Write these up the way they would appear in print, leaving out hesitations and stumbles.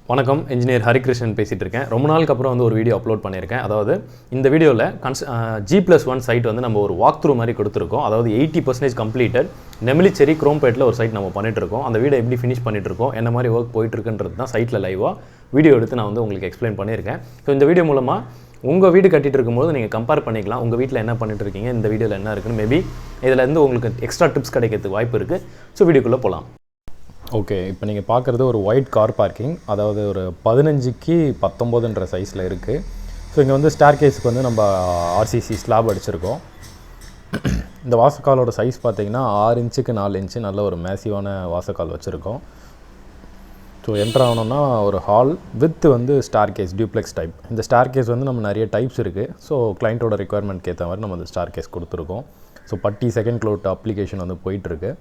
வணக்கம் இன்ஜினியர் ஹரிகிருஷ்ணன் பேசிகிட்டு இருக்கேன். ரொம்ப நாளுக்கு அப்புறம் வந்து ஒரு வீடியோ அப்லோட் பண்ணியிருக்கேன். அதாவது இந்த வீடியோவில் G+1 சைட் வந்து நம்ம ஒரு வாக் த்ரூ மாதிரி கொடுத்துருக்கோம். அதாவது 80% கம்ப்ளீட்டட் நெமிலிச்சேரி குரோம்பேட்டில் ஒரு சைட் நம்ம பண்ணிட்டுருக்கோம். அந்த வீடியோ எப்படி ஃபினிஷ் பண்ணிட்டுருக்கோம், என்ன மாதிரி ஒர்க் போயிட்டுருக்குன்றது தான் சைட்டில் லைவாக வீடியோ எடுத்து நான் வந்து உங்களுக்கு எக்ஸ்பிளைன் பண்ணியிருக்கேன். ஸோ இந்த வீடியோ மூலமாக உங்கள் வீடு கட்டிகிட்டு இருக்கும்போது நீங்கள் கம்பேர் பண்ணிக்கலாம். உங்கள் வீட்டில் என்ன பண்ணிட்டு இருக்கீங்க, இந்த வீடியோவில் என்ன இருக்குன்னு மேபி இதில் இருந்து உங்களுக்கு எக்ஸ்ட்ரா டிப்ஸ் கிடைக்கிறதுக்கு வாய்ப்பு இருக்குது. ஸோ வீடியோக்குள்ளே போகலாம். ஓகே, இப்போ நீங்கள் பார்க்குறது ஒரு ஒயிட் கார் பார்க்கிங், அதாவது ஒரு 15x19 சைஸில் இருக்குது. ஸோ இங்கே வந்து ஸ்டேர் கேஸுக்கு வந்து நம்ம ஆர்சிசி ஸ்லாப் அடிச்சிருக்கோம். இந்த வாசக்காலோட சைஸ் பார்த்திங்கன்னா 6 இன்ச்சுக்கு 4 இன்ச்சு நல்ல ஒரு மேசிவான வாசக்கால் வச்சுருக்கோம். ஸோ என்ட்ரு ஆகணுன்னா ஒரு ஹால் வித் வந்து ஸ்டார் கேஸ் டியூப்ளெக்ஸ் டைப். இந்த ஸ்டார் கேஸ் வந்து நம்ம நிறைய டைப்ஸ் இருக்குது. ஸோ கிளைண்ட்டோட ரெக்குயர்மெண்ட்க்கு ஏற்ற மாதிரி நம்ம அந்த ஸ்டார் கேஸ் கொடுத்துருக்கோம். ஸோ பட்டி செகண்ட் க்ளோட் அப்ளிகேஷன் வந்து போயிட்டுருக்கு.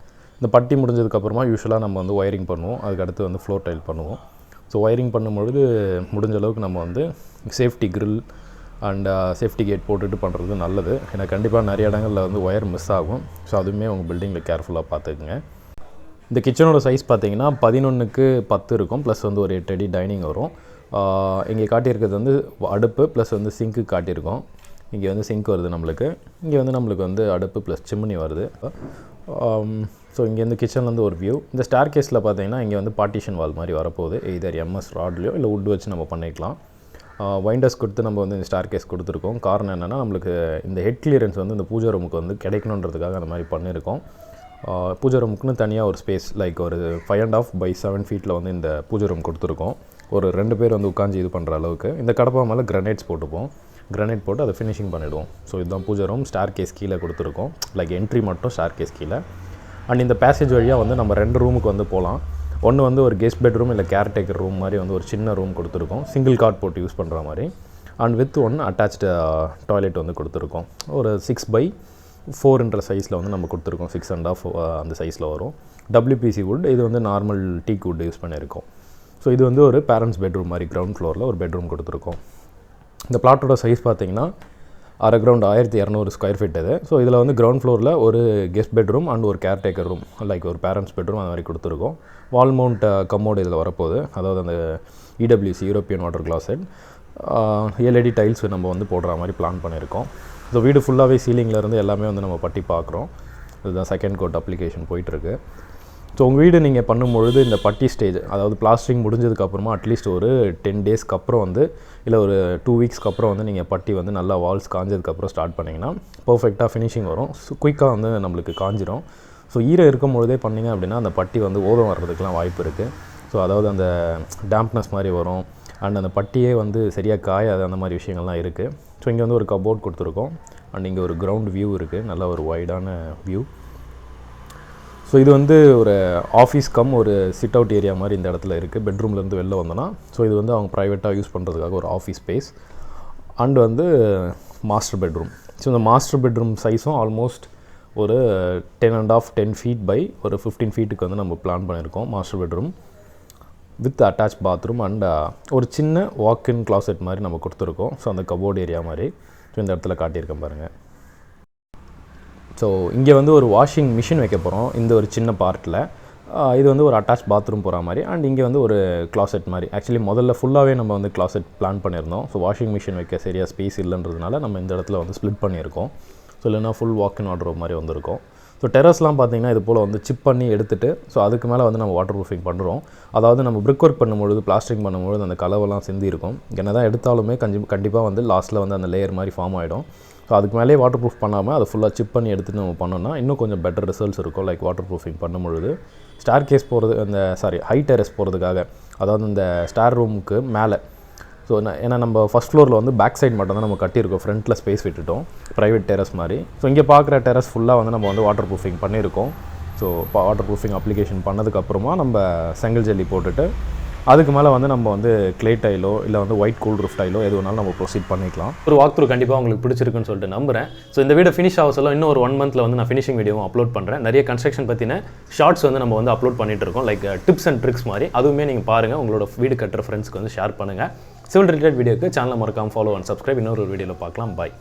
இந்த பட்டி முடிஞ்சதுக்கப்புறமா யூஸ்வலாக நம்ம வந்து ஒயரிங் பண்ணுவோம். அதுக்கடுத்து வந்து ஃப்ளோர் டைல் பண்ணுவோம். ஸோ ஒயரிங் பண்ணும்பொழுது முடிஞ்ச அளவுக்கு நம்ம வந்து safety grill and safety gate போட்டுட்டு பண்ணுறது நல்லது. ஏன்னா கண்டிப்பாக நிறைய இடங்களில் வந்து ஒயர் மிஸ் ஆகும். ஸோ அதுவுமே உங்கள் பில்டிங்கில் கேர்ஃபுல்லாக பார்த்துக்குங்க. இந்த கிச்சனோட சைஸ் பார்த்திங்கன்னா 11x10 இருக்கும். ப்ளஸ் வந்து ஒரு 8 அடி டைனிங் வரும். இங்கே காட்டியிருக்கிறது வந்து அடுப்பு ப்ளஸ் வந்து சிங்க்கு காட்டியிருக்கோம். இங்கே வந்து சிங்க் வருது நம்மளுக்கு. இங்கே வந்து நம்மளுக்கு வந்து அடுப்பு ப்ளஸ் சிம்னி வருது. ஸோ இங்கேருந்து கிச்சன்லேருந்து ஒரு வியூ. இந்த ஸ்டார் கேஸில் பார்த்தீங்கன்னா இங்கே வந்து பார்ட்டிஷன் வால் மாதிரி வரப்போகுது. எய்தர் எம்எஸ் ராட்லையோ இல்லை வுட் வச்சு நம்ம பண்ணிக்கலாம். வைண்டர்ஸ் கொடுத்து நம்ம வந்து இந்த ஸ்டார் கேஸ் கொடுத்துருக்கோம். காரணம் என்னென்னா நம்மளுக்கு இந்த ஹெட் கிளியரன்ஸ் வந்து இந்த பூஜை ரூமுக்கு வந்து கிடைக்கணுன்றதுக்காக அந்த மாதிரி பண்ணியிருக்கோம். பூஜை ரூமுக்குன்னு தனியாக ஒரு ஸ்பேஸ் லைக் ஒரு 5.5 by 7 ஃபீட்டில் வந்து இந்த பூஜை ரூம் கொடுத்துருக்கோம். ஒரு 2 பேர் வந்து உட்காந்து இது பண்ணுற அளவுக்கு. இந்த கடப்பா மேலே கிரனைட்ஸ் போட்டுப்போம். கிரனைட் போட்டு அதை ஃபினிஷிங் பண்ணிவிடுவோம். ஸோ இதுதான் பூஜை ரூம். ஸ்டார் கேஸ் கீழே கொடுத்துருக்கோம். லைக் என்ட்ரி மட்டும் ஸ்டார் கேஸ் கீழே. அண்ட் இந்த பேசேஜ் வழியாக வந்து நம்ம 2 ரூமுக்கு வந்து போகலாம். ஒன்று வந்து ஒரு கெஸ்ட் பெட்ரூம் இல்லை கேர்டேக்கர் ரூம் மாதிரி வந்து ஒரு சின்ன ரூம் கொடுத்துருக்கோம். சிங்கிள் கார்ட் போட்டு யூஸ் பண்ணுற மாதிரி. அண்ட் வித் ஒன்று அட்டாச்டு டாய்லெட் வந்து கொடுத்துருக்கோம். ஒரு 6x4 சைஸில் வந்து நம்ம கொடுத்துருக்கோம். 6.5 அந்த சைஸில் வரும். WPC வுட், இது வந்து நார்மல் டீக் வுட் யூஸ் பண்ணியிருக்கோம். ஸோ இது வந்து ஒரு பேரண்ட்ஸ் பெட்ரூம் மாதிரி கிரவுண்ட் ஃப்ளோரில் ஒரு பெட்ரூம் கொடுத்துருக்கோம். இந்த பிளாட்டோட சைஸ் பார்த்திங்கன்னா அரை கிரவுண்ட் 1200 ஸ்கொயர் ஃபீட் இது. ஸோ இதில் வந்து கிரவுண்ட் ஃப்ளோரில் ஒரு கெஸ்ட் பெட்ரூம் அண்ட் ஒரு கேர்டேக்கர் ரூம் லைக் ஒரு பேரண்ட்ஸ் பெட்ரூம் அந்த மாதிரி கொடுத்துருக்கோம். வால் மவுண்ட் கம்மோடு இதில் வரப்போகுது. அதாவது அந்த EWC European water closet LED tiles நம்ம வந்து போடுற மாதிரி பிளான் பண்ணியிருக்கோம். ஸோ வீடு ஃபுல்லாகவே சீலிங்லேருந்து எல்லாமே வந்து நம்ம பட்டி பார்க்குறோம். இதுதான் செகண்ட் கோட் அப்ளிகேஷன் போயிட்டுருக்கு. ஸோ உங்கள் வீடு நீங்கள் பண்ணும்பொழுது இந்த பட்டி ஸ்டேஜ், அதாவது பிளாஸ்டரிங் முடிஞ்சதுக்கப்புறமா அட்லீஸ்ட் ஒரு 10 டேஸ்க்கு அப்புறம் வந்து இல்லை ஒரு 2 வீக்ஸ்க்கு அப்புறம் வந்து நீங்கள் பட்டி வந்து நல்லா வால்ஸ் காஞ்சதுக்கப்புறம் ஸ்டார்ட் பண்ணிங்கன்னா பர்ஃபெக்டாக ஃபினிஷிங் வரும். குயிக்காக வந்து நம்மளுக்கு காஞ்சிரும். ஸோ ஈரம் இருக்கும் பொழுதே பண்ணிங்க அப்படின்னா அந்த பட்டி வந்து ஓதம் வர்றதுக்கெலாம் வாய்ப்பு இருக்குது. ஸோ அதாவது அந்த டேம்ப்னஸ் மாதிரி வரும். அண்ட் அந்த பட்டியே வந்து சரியாக காயாது. அந்த மாதிரி விஷயங்கள்லாம் இருக்குது. ஸோ இங்கே வந்து ஒரு கபோர்ட் கொடுத்துருக்கோம். அண்ட் இங்கே ஒரு கிரவுண்ட் வியூ இருக்குது. நல்ல ஒரு வைடான வியூ. ஸோ இது வந்து ஒரு ஆஃபீஸ் கம் ஒரு சிட் அவுட் ஏரியா மாதிரி இந்த இடத்துல இருக்குது. பெட்ரூம்லேருந்து வெளில வந்தோன்னா ஸோ இது வந்து அவங்க ப்ரைவேட்டாக யூஸ் பண்ணுறதுக்காக ஒரு ஆஃபீஸ் ஸ்பேஸ். அண்ட் வந்து மாஸ்டர் பெட்ரூம். ஸோ இந்த மாஸ்டர் பெட்ரூம் சைஸும் ஆல்மோஸ்ட் ஒரு 10.5 10 ஃபீட் பை ஒரு 15 ஃபீட்டுக்கு வந்து நம்ம பிளான் பண்ணியிருக்கோம். Master bedroom with attach bathroom and ஒரு சின்ன வாக்இன் கிளாசெட் மாதிரி நம்ம கொடுத்துருக்கோம். ஸோ அந்த கபோர்டு ஏரியா மாதிரி. ஸோ இந்த இடத்துல காட்டியிருக்கேன் பாருங்கள். ஸோ இங்கே வந்து ஒரு வாஷிங் மிஷின் வைக்க போகிறோம் இந்த ஒரு சின்ன பார்ட்டில். இது வந்து ஒரு அட்டாச் பாத்ரூம் போகிற மாதிரி. அண்ட் இங்கே வந்து ஒரு கிளாசெட் மாதிரி. ஆக்சுவலி முதல்ல ஃபுல்லாகவே நம்ம வந்து கிளாசெட் பிளான் பண்ணியிருந்தோம். ஸோ வாஷிங் மிஷின் வைக்க சரியாக ஸ்பேஸ் இல்லைன்றதுனால நம்ம இந்த இடத்துல வந்து ஸ்ப்ளிட் பண்ணியிருக்கோம். ஸோ இல்லைனா ஃபுல் வாக்கின் வார்ட்ரோப் மாதிரி வந்திருக்கும். ஸோ டெரஸ்லாம் பார்த்திங்கன்னா இது போல் வந்து சிப் பண்ணி எடுத்துகிட்டு ஸோ அதுக்கு மேலே வந்து நம்ம வாட்டர் ப்ரூஃபிங் பண்ணுறோம். அதாவது நம்ம பிரிக் ஒர்க் பண்ணும்பொழுது பிளாஸ்டரிங் பண்ணும்பொழுது அந்த கலவெல்லாம் சிந்தி இருக்கும். என்ன தான் எடுத்தாலுமே கண்டிப்பாக வந்து லாஸ்ட்டில் வந்து அந்த லேயர் மாதிரி ஃபார்ம் ஆகிடும். ஸோ அதுக்கு மேலே வாட்டர் ப்ரூஃப் பண்ணாமல் அதை ஃபுல்லாக சிப் பண்ணி எடுத்துகிட்டு நம்ம பண்ணோன்னா இன்னும் கொஞ்சம் பெட்டர் ரிசல்ட்ஸ் இருக்கும். லைக் வாட்டர் ப்ரூஃபிங் பண்ணும்பொழுது ஸ்டார் கேஸ் போகிறது ஹை டெரஸ் போகிறதுக்காக, அதாவது இந்த ஸ்டார் ரூமுக்கு மேலே. ஸோ ஏன்னா நம்ம ஃபஸ்ட் ஃப்ளோரில் வந்து பேக் சைட் மட்டும் தான் நம்ம கட்டியிருக்கோம். ஃப்ரண்ட்டில் ஸ்பேஸ் விட்டுட்டோம் ப்ரைவேட் டெரஸ் மாதிரி. ஸோ இங்கே பார்க்குற டெரஸ் ஃபுல்லாக வந்து நம்ம வந்து வாட்டர் ப்ரூஃபிங் பண்ணியிருக்கோம். ஸோ வாட்டர் ப்ரூஃபிங் அப்ளிகேஷன் பண்ணதுக்கப்புறமா நம்ம செங்கல் ஜல்லி போட்டுட்டு அதுக்கு மேலே வந்து நம்ம வந்து கிளே டைலோ இல்லை வந்து ஒயிட் கூல் ரூஃப் டைலோ எது வேணாலும் நம்ம ப்ரொசீட் பண்ணிக்கலாம். ஒரு வாக் த்ரூ கண்டிப்பாக உங்களுக்கு பிடிச்சிருக்குன்னு சொல்லிட்டு நம்புறேன். ஸோ இந்த வீடியோ ஃபினிஷ் ஆக சொல்ல இன்னும் ஒரு 1 மந்த்தில் வந்து நான் ஃபினிஷிங் வீடியோவும் அப்லோட் பண்ணுறேன். நிறைய கன்ஸ்ட்ரக்ஷன் பற்றின ஷார்ட்ஸ் வந்து நம்ம வந்து அப்லோட் பண்ணிட்டு இருக்கோம். லைக் டிப்ஸ் அண்ட் ட்ரிக்ஸ் மாதிரி. அதுவுமே நீங்கள் பாருங்கள். உங்களோட வீடு கட்டுற ஃப்ரெண்ட்ஸ்க்கு வந்து ஷேர் பண்ணுங்கள். சிவில் ரிலேட்டட் வீடியோக்கு சேனலை மறக்காமல் ஃபாலோ அண்ட் சப்ஸ்கிரைப். இன்னொரு வீடியோவில் பார்க்கலாம். பாய்.